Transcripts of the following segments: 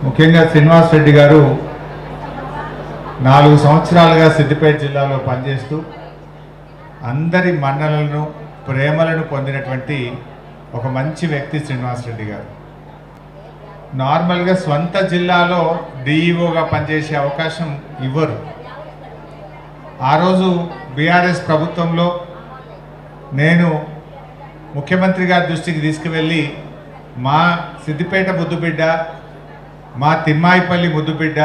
ముఖ్యంగా శ్రీనివాస్ రెడ్డి గారు 4 సంవత్సరాలుగా సిద్దిపేట జిల్లాలో పనిచేస్తూ అందరి మన్ననలను ప్రేమలను పొందినటువంటి ఒక మంచి వ్యక్తి శ్రీనివాస్ రెడ్డి గారు. నార్మల్గా స్వంత జిల్లాలో డిఈఓగా పనిచేసే అవకాశం ఇవ్వరు. ఆ రోజు బీఆర్ఎస్ ప్రభుత్వంలో నేను ముఖ్యమంత్రి గారి దృష్టికి తీసుకువెళ్ళి మా సిద్దిపేట ముద్దుబిడ్డ, మా తిమ్మాయిపల్లి ముద్దుబిడ్డ,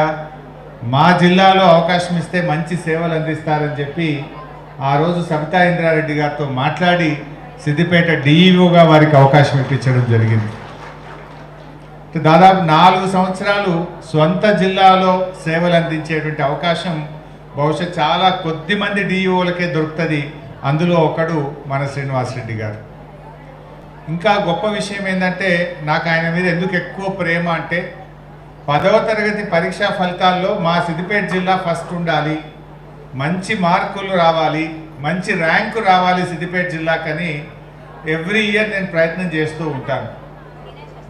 మా జిల్లాలో అవకాశం ఇస్తే మంచి సేవలు అందిస్తారని చెప్పి ఆ రోజు సబితా ఇంద్రారెడ్డి గారితో మాట్లాడి సిద్దిపేట డిఈఓగా వారికి అవకాశం ఇప్పించడం జరిగింది. దాదాపు 4 సంవత్సరాలు స్వంత జిల్లాలో సేవలు అందించేటువంటి అవకాశం బహుశా చాలా కొద్ది మంది డిఈఓలకే దొరుకుతుంది. అందులో ఒకడు మన శ్రీనివాస్ రెడ్డి గారు. ఇంకా గొప్ప విషయం ఏంటంటే నాకు ఆయన మీద ఎందుకు ఎక్కువ ప్రేమ అంటే 10వ తరగతి పరీక్షా ఫలితాల్లో మా సిద్దిపేట జిల్లా ఫస్ట్ ఉండాలి, మంచి మార్కులు రావాలి, మంచి ర్యాంకు రావాలి సిద్దిపేట జిల్లాకని ఎవ్రీ ఇయర్ నేను ప్రయత్నం చేస్తూ ఉంటాను.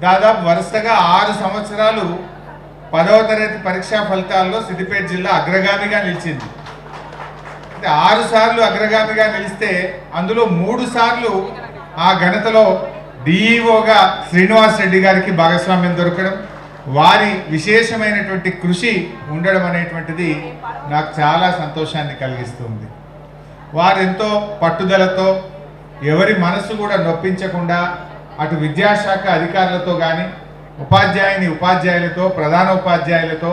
దాదాపు వరుసగా 6 సంవత్సరాలు 10వ తరగతి పరీక్షా ఫలితాల్లో సిద్దిపేట జిల్లా అగ్రగామిగా నిలిచింది. అంటే 6 సార్లు అగ్రగామిగా నిలిస్తే అందులో 3 సార్లు ఆ ఘనతలో డిఈఓగా శ్రీనివాస్ రెడ్డి గారికి భాగస్వామ్యం దొరకడం, వారి విశేషమైనటువంటి కృషి ఉండడం అనేటువంటిది నాకు చాలా సంతోషాన్ని కలిగిస్తుంది. వారు ఎంతో పట్టుదలతో ఎవరి మనసు కూడా నొప్పించకుండా అటు విద్యాశాఖ అధికారులతో కానీ ఉపాధ్యాయులతో, ప్రధాన ఉపాధ్యాయులతో,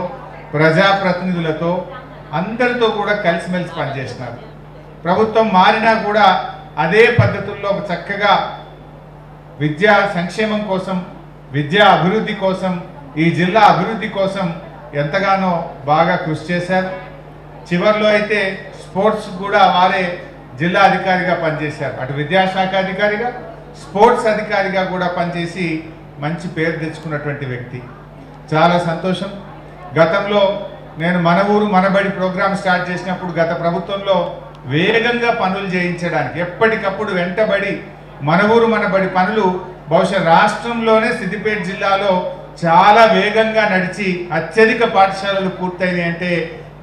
ప్రజాప్రతినిధులతో అందరితో కూడా కలిసిమెలిసి పనిచేసినారు. ప్రభుత్వం మారినా కూడా అదే పద్ధతుల్లో చక్కగా విద్యా సంక్షేమం కోసం, విద్యా అభివృద్ధి కోసం, ఈ జిల్లా అభివృద్ధి కోసం ఎంతగానో బాగా కృషి చేశారు. చివరిలో అయితే స్పోర్ట్స్ కూడా వారే జిల్లా అధికారిగా పనిచేశారు. అటు విద్యాశాఖ అధికారిగా, స్పోర్ట్స్ అధికారిగా కూడా పనిచేసి మంచి పేరు తెచ్చుకున్నటువంటి వ్యక్తి. చాలా సంతోషం. గతంలో నేను మన ఊరు మనబడి ప్రోగ్రాం స్టార్ట్ చేసినప్పుడు గత ప్రభుత్వంలో వేగంగా పనులు చేయించడానికి ఎప్పటికప్పుడు వెంటబడి మన ఊరు మనబడి పనులు బహుశా రాష్ట్రంలోనే సిద్దిపేట జిల్లాలో చాలా వేగంగా నడిచి అత్యధిక పాఠశాలలు పూర్తయినాయి అంటే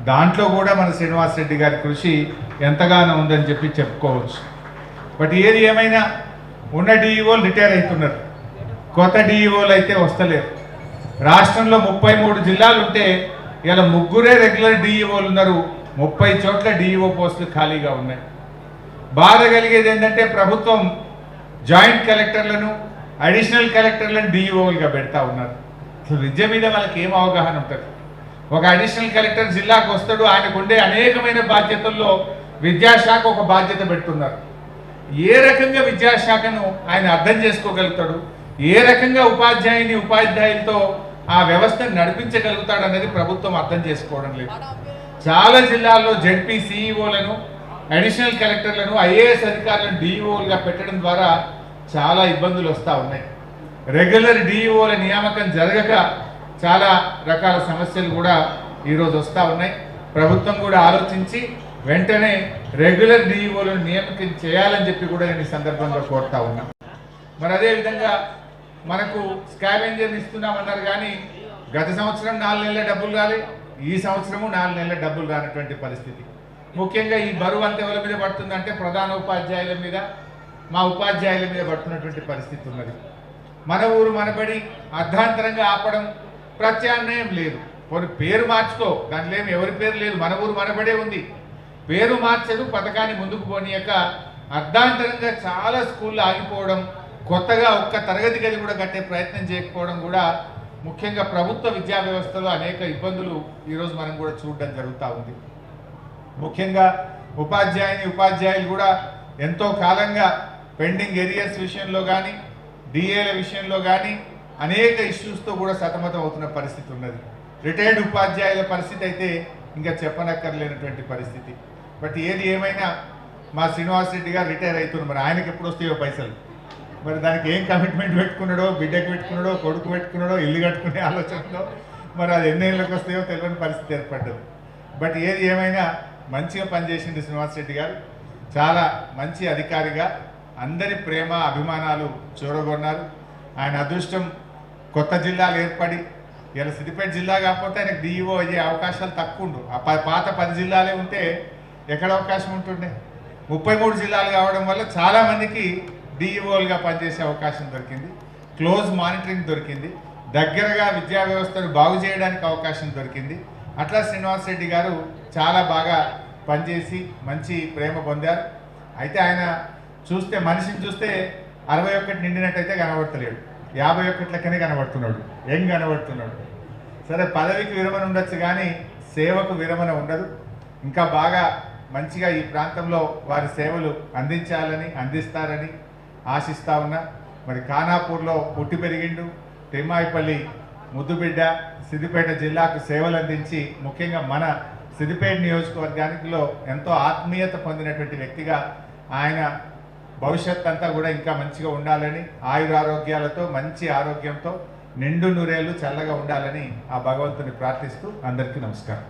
దాంట్లో కూడా మన శ్రీనివాస్ రెడ్డి గారి కృషి ఎంతగానో ఉందని చెప్పి చెప్పుకోవచ్చు. బట్ ఏది ఏమైనా ఉన్న డిఈఓలు రిటైర్ అవుతున్నారు, కొత్త డిఈఓలు అయితే వస్తలేరు. రాష్ట్రంలో 33 జిల్లాలు ఉంటే ఇలా 3 రెగ్యులర్ డిఈఓలు ఉన్నారు, 30 చోట్ల డిఈఓ పోస్టులు ఖాళీగా ఉన్నాయి. బాధ కలిగేది ఏంటంటే ప్రభుత్వం జాయింట్ కలెక్టర్లను, అడిషనల్ కలెక్టర్లను డిఈఓలుగా పెడతా ఉన్నారు. అసలు విద్య మీద వాళ్ళకి ఏం అవగాహన ఉంటుంది? ఒక అడిషనల్ కలెక్టర్ జిల్లాకు వస్తాడు, ఆయనకు ఉండే అనేకమైన బాధ్యతల్లో విద్యాశాఖ ఒక బాధ్యత పెడుతున్నారు. ఏ రకంగా విద్యాశాఖను ఆయన అర్థం చేసుకోగలుగుతాడు, ఏ రకంగా ఉపాధ్యాయులతో ఆ వ్యవస్థను నడిపించగలుగుతాడు అనేది ప్రభుత్వం అర్థం చేసుకోవడం లేదు. చాలా జిల్లాల్లో జెడ్పీ సిఈఓలను, అడిషనల్ కలెక్టర్లను, ఐఏఎస్ అధికారులను డిఈఓలుగా పెట్టడం ద్వారా చాలా ఇబ్బందులు వస్తూ ఉన్నాయి. రెగ్యులర్ డిఈఓల నియామకం జరగక చాలా రకాల సమస్యలు కూడా ఈరోజు వస్తూ ఉన్నాయి. ప్రభుత్వం కూడా ఆలోచించి వెంటనే రెగ్యులర్ డిఈఓలను నియామకం చేయాలని చెప్పి కూడా నేను ఈ సందర్భంగా కోరుతా ఉన్నా. మరి అదేవిధంగా మనకు స్కావెంజర్ని ఇస్తున్నామన్నారు కానీ గత సంవత్సరం 4 నెలల డబ్బులు రాలి, ఈ సంవత్సరము 4 నెలల డబ్బులు రానటువంటి పరిస్థితి. ముఖ్యంగా ఈ బరువు అంత ఎవరి మీద పడుతుందంటే ప్రధాన ఉపాధ్యాయుల మీద, మా ఉపాధ్యాయుల మీద పడుతున్నటువంటి పరిస్థితి ఉన్నది. మన ఊరు మనబడి అర్ధాంతరంగా ఆపడం, ప్రత్యామ్నాయం లేదు. పేరు మార్చుకో, దాంట్లో ఏమి ఎవరి పేరు లేదు, మన ఊరు మనబడే ఉంది. పేరు మార్చదు, పథకాన్ని ముందుకు పోనీయక అర్ధాంతరంగా చాలా స్కూళ్ళు ఆగిపోవడం, కొత్తగా ఒక్క తరగతి గది కూడా కట్టే ప్రయత్నం చేయకపోవడం కూడా ముఖ్యంగా ప్రభుత్వ విద్యా వ్యవస్థలో అనేక ఇబ్బందులు ఈరోజు మనం కూడా చూడడం జరుగుతూ ఉంది. ముఖ్యంగా ఉపాధ్యాయులు కూడా ఎంతో కాలంగా పెండింగ్ ఏరియాస్ విషయంలో కానీ, డిఏల విషయంలో కానీ అనేక ఇష్యూస్తో కూడా సతమతం అవుతున్న పరిస్థితి ఉన్నది. రిటైర్డ్ ఉపాధ్యాయుల పరిస్థితి అయితే ఇంకా చెప్పనక్కర్లేనటువంటి పరిస్థితి. బట్ ఏది ఏమైనా మా శ్రీనివాస్ రెడ్డి గారు రిటైర్ అవుతున్నారు. మరి ఆయనకి ఎప్పుడు వస్తాయో పైసలు, మరి దానికి ఏం కమిట్మెంట్ పెట్టుకున్నాడో, బిడ్డకు పెట్టుకున్నాడో, కొడుకు పెట్టుకున్నాడో, ఇల్లు కట్టుకునే ఆలోచనలో మరి అది ఎన్నేళ్ళకి వస్తాయో తెలియని పరిస్థితి ఏర్పడ్డది. బట్ ఏది ఏమైనా మంచిగా పనిచేసింది శ్రీనివాస్ రెడ్డి గారు. చాలా మంచి అధికారిగా అందరి ప్రేమ అభిమానాలు చూరగొన్నారు. ఆయన అదృష్టం కొత్త జిల్లాలు ఏర్పడి ఇలా సిద్దిపేట జిల్లా కాకపోతే ఆయనకు డిఈఓ అయ్యే అవకాశాలు తక్కువ ఉండు. పాత 10 జిల్లాలే ఉంటే ఎక్కడ అవకాశం ఉంటుండే. 33 జిల్లాలు కావడం వల్ల చాలామందికి డిఈఓలుగా పనిచేసే అవకాశం దొరికింది. క్లోజ్ మానిటరింగ్ దొరికింది. దగ్గరగా విద్యా వ్యవస్థను బాగు చేయడానికి అవకాశం దొరికింది. అట్లా శ్రీనివాస్ రెడ్డి గారు చాలా బాగా పనిచేసి మంచి ప్రేమ పొందారు. అయితే ఆయన చూస్తే మనిషిని చూస్తే 61 నిండినట్టయితే కనబడతలేడు, 51 లెక్కనే కనబడుతున్నాడు, ఏం కనబడుతున్నాడు. సరే పదవికి విరమణ ఉండొచ్చు కానీ సేవకు విరమణ ఉండదు. ఇంకా బాగా మంచిగా ఈ ప్రాంతంలో వారి సేవలు అందిస్తారని ఆశిస్తా ఉన్నా. మరి ఖానాపూర్లో పుట్టి పెరిగిండు, తిమ్మాయిపల్లి ముద్దుబిడ్డ, సిద్దిపేట జిల్లాకు సేవలు అందించి ముఖ్యంగా మన సిద్దిపేట నియోజకవర్గానికిలో ఎంతో ఆత్మీయత పొందినటువంటి వ్యక్తిగా ఆయన భవిష్యత్ అంతా కూడా ఇంకా మంచిగా ఉండాలని, ఆయురారోగ్యాలతో మంచి ఆరోగ్యంతో నిండు నూరేళ్ళు చల్లగా ఉండాలని ఆ భగవంతుని ప్రార్థిస్తూ అందరికీ నమస్కారం.